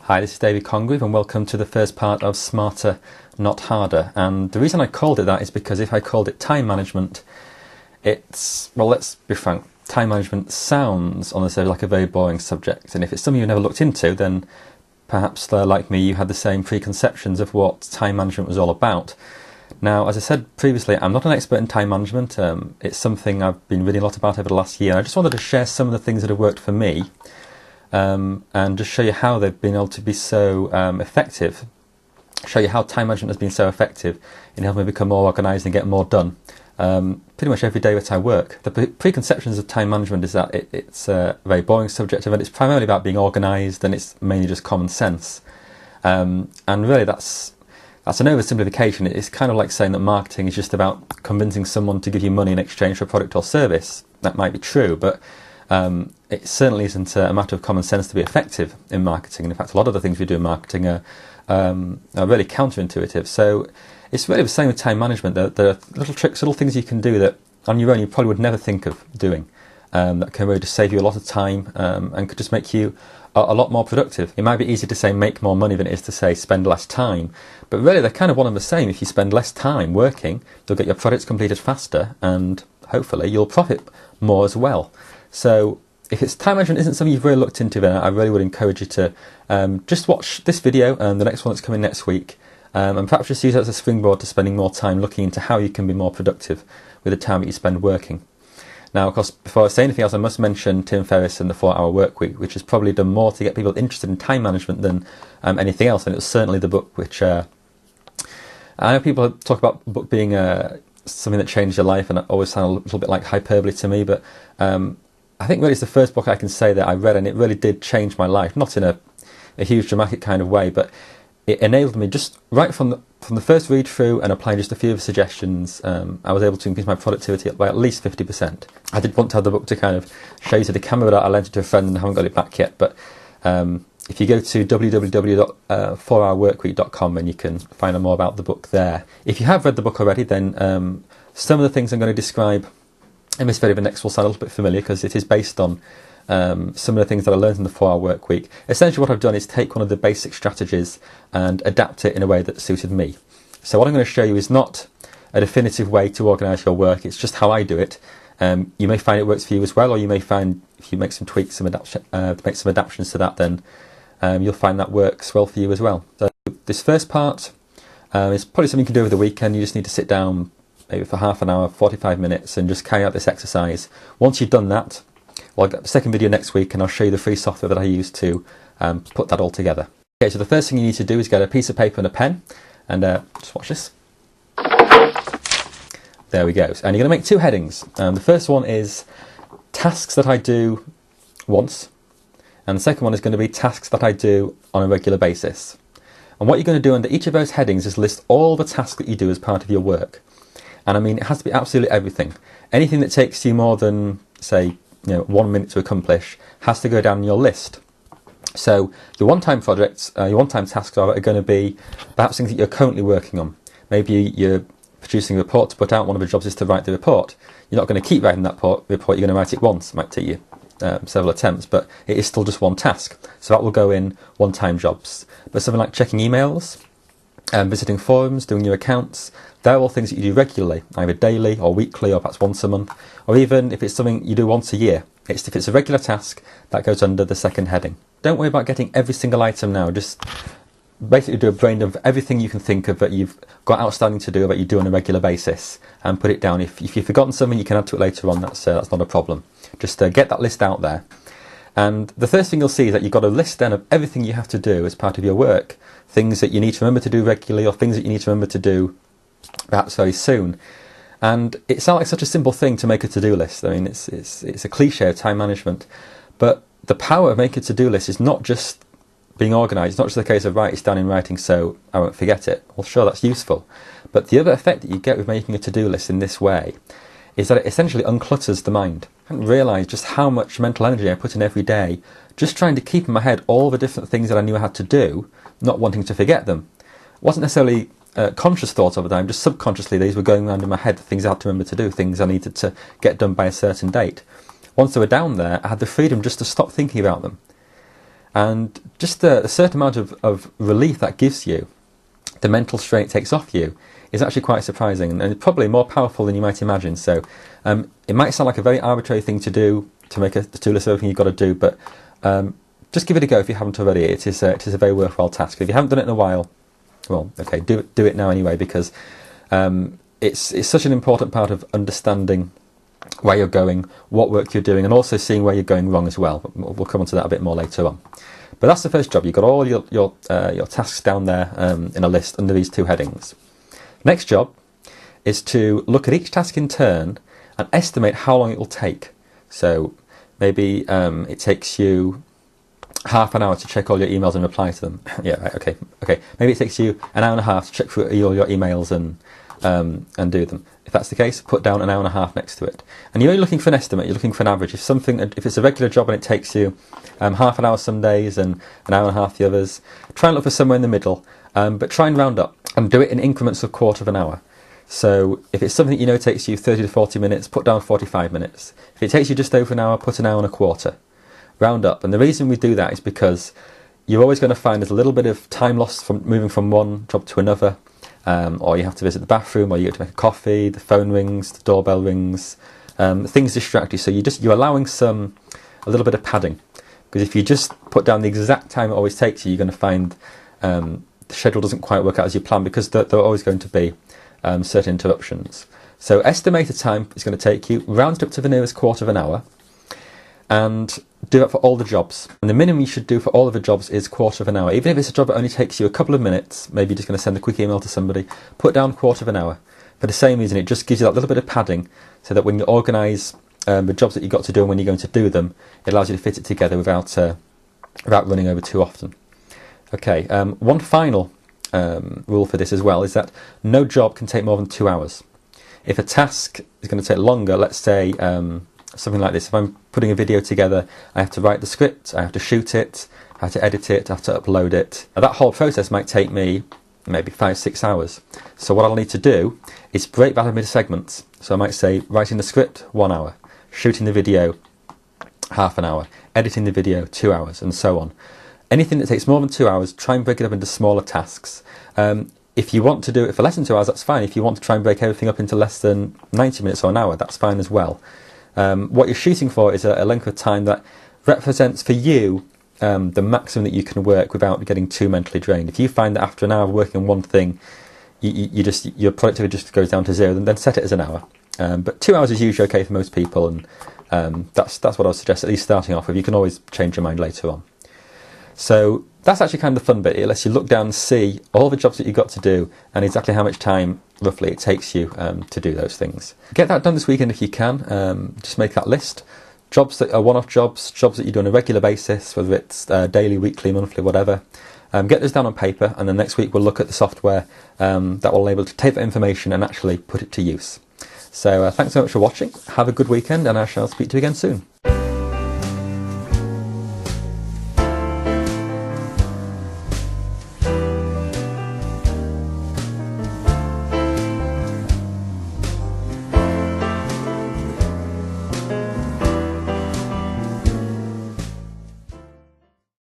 Hi, this is David Congreave and welcome to the first part of Smarter, Not Harder. And the reason I called it that is because if I called it time management, well, let's be frank, time management sounds on the surface like a very boring subject. And if it's something you've never looked into, then perhaps like me, you had the same preconceptions of what time management was all about. Now, as I said previously, I'm not an expert in time management. It's something I've been reading a lot about over the last year. I just wanted to share some of the things that have worked for me. And just show you how they've been able to be so effective, show you how time management has been so effective in helping me become more organised and get more done pretty much every day that I work. The preconceptions of time management is that it's a very boring subject, and it's primarily about being organised, and it's mainly just common sense. And really that's an oversimplification. It's kind of like saying that marketing is just about convincing someone to give you money in exchange for a product or service. That might be true, but it certainly isn't a matter of common sense to be effective in marketing. And in fact, a lot of the things we do in marketing are really counterintuitive. So it's really the same with time management. There are little tricks, little things you can do that on your own you probably would never think of doing, that can really just save you a lot of time and could just make you a lot more productive. It might be easier to say make more money than it is to say spend less time, but really they're kind of one and the same. If you spend less time working, you'll get your projects completed faster and hopefully you'll profit more as well. So if it's time management isn't something you've really looked into, then I really would encourage you to just watch this video and the next one that's coming next week, and perhaps just use that as a springboard to spending more time looking into how you can be more productive with the time that you spend working. Now, of course, before I say anything else, I must mention Tim Ferriss and the 4-Hour Workweek, which has probably done more to get people interested in time management than anything else, and it was certainly the book which I know people talk about the book being something that changed your life, and it always sounds a little bit like hyperbole to me, but I think really it's the first book I can say that I read, and it really did change my life, not in a huge dramatic kind of way, but it enabled me just right from the first read through and applying just a few of the suggestions. I was able to increase my productivity by at least 50%. I did want to have the book to kind of show you to the camera, but I lent it to a friend and haven't got it back yet. But if you go to www.4hourworkweek.com, then you can find out more about the book there. If you have read the book already, then some of the things I'm going to describe in this video, the next will sound a little bit familiar because it is based on some of the things that I learned in the 4-Hour Workweek. Essentially what I've done is take one of the basic strategies and adapt it in a way that suited me. So what I'm going to show you is not a definitive way to organise your work, it's just how I do it. You may find it works for you as well, or you may find if you make some tweaks, make some adaptations to that, then you'll find that works well for you as well. So this first part is probably something you can do over the weekend. You just need to sit down maybe for half an hour, 45 minutes, and just carry out this exercise. Once you've done that, well, I'll get the second video next week and I'll show you the free software that I use to put that all together. Okay, so the first thing you need to do is get a piece of paper and a pen, and just watch this. There we go. And you're going to make two headings. The first one is tasks that I do once, and the second one is going to be tasks that I do on a regular basis. And what you're going to do under each of those headings is list all the tasks that you do as part of your work. And I mean, it has to be absolutely everything. Anything that takes you more than, say, 1 minute to accomplish has to go down your list. So your one-time projects, your one-time tasks are going to be perhaps things that you're currently working on. Maybe you're producing a report to put out. One of the jobs is to write the report. You're not going to keep writing that report. You're going to write it once. It might take you several attempts, but it is still just one task. So that will go in one-time jobs. But something like checking emails, visiting forums, doing your accounts, they're all things that you do regularly, either daily or weekly or perhaps once a month, or even if it's something you do once a year. If it's a regular task, that goes under the second heading. Don't worry about getting every single item now, just basically do a brain dump of everything you can think of that you've got outstanding to do, that you do on a regular basis, and put it down. If you've forgotten something, you can add to it later on, that's not a problem. Just get that list out there. And the first thing you'll see is that you've got a list then of everything you have to do as part of your work, things that you need to remember to do regularly or things that you need to remember to do perhaps very soon. And it sounds like such a simple thing to make a to-do list. I mean, it's a cliche of time management, but the power of making a to-do list is not just being organised. It's not just the case of, right, it's down in writing so I won't forget it. Well, sure, that's useful. But the other effect that you get with making a to-do list in this way is that it essentially unclutters the mind. I hadn't realised just how much mental energy I put in every day just trying to keep in my head all the different things that I knew I had to do, not wanting to forget them. It wasn't necessarily conscious thought over time, just subconsciously these were going around in my head, things I had to remember to do, things I needed to get done by a certain date. Once they were down there, I had the freedom just to stop thinking about them. And just the certain amount of relief that gives you, the mental strain it takes off you, is actually quite surprising, and it's probably more powerful than you might imagine. So it might sound like a very arbitrary thing to do, to make a to-do list of everything you've got to do, but just give it a go if you haven't already. It is a very worthwhile task. If you haven't done it in a while, well, okay, do it now anyway, because it's such an important part of understanding where you're going, what work you're doing, and also seeing where you're going wrong as well. We'll come on to that a bit more later on. But that's the first job. You've got all your tasks down there in a list under these two headings. Next job is to look at each task in turn and estimate how long it will take. So maybe it takes you half an hour to check all your emails and reply to them. Yeah, right, okay. Maybe it takes you an hour and a half to check through all your emails and do them. If that's the case, put down an hour and a half next to it. And you're only looking for an estimate. You're looking for an average. If it's a regular job and it takes you half an hour some days and an hour and a half the others, try and look for somewhere in the middle. But try and round up and do it in increments of quarter of an hour. So if it's something you know takes you 30 to 40 minutes, put down 45 minutes. If it takes you just over an hour, put an hour and a quarter. Round up. And the reason we do that is because you're always going to find there's a little bit of time lost from moving from one job to another, or you have to visit the bathroom, or you have to make a coffee, the phone rings, the doorbell rings, things distract you. So you're allowing a little bit of padding, because if you just put down the exact time it always takes you, you're going to find the schedule doesn't quite work out as you plan, because there are always going to be certain interruptions. So estimate the time it's going to take you, round it up to the nearest quarter of an hour, and do that for all the jobs. And the minimum you should do for all of the jobs is quarter of an hour. Even if it's a job that only takes you a couple of minutes, maybe you're just going to send a quick email to somebody, put down quarter of an hour. For the same reason, it just gives you that little bit of padding, so that when you organise the jobs that you've got to do and when you're going to do them, it allows you to fit it together without running over too often. Okay, one final rule for this as well is that no job can take more than 2 hours. If a task is going to take longer, let's say something like this, if I'm putting a video together, I have to write the script, I have to shoot it, I have to edit it, I have to upload it. Now, that whole process might take me maybe 5-6 hours. So what I'll need to do is break that into segments. So I might say writing the script 1 hour, shooting the video half an hour, editing the video 2 hours, and so on. Anything that takes more than 2 hours, try and break it up into smaller tasks. If you want to do it for less than 2 hours, that's fine. If you want to try and break everything up into less than 90 minutes or an hour, that's fine as well. What you're shooting for is a length of time that represents for you the maximum that you can work without getting too mentally drained. If you find that after an hour of working on one thing, your productivity just goes down to zero, then set it as an hour. But 2 hours is usually okay for most people, and that's what I would suggest, at least starting off with. You can always change your mind later on. So that's actually kind of the fun bit. It lets you look down and see all the jobs that you've got to do and exactly how much time roughly it takes you to do those things. Get that done this weekend if you can. Just make that list. Jobs that are one-off jobs that you do on a regular basis, whether it's daily, weekly, monthly, whatever. Get those down on paper, and then next week we'll look at the software that will enable you to take that information and actually put it to use. So thanks so much for watching. Have a good weekend, and I shall speak to you again soon.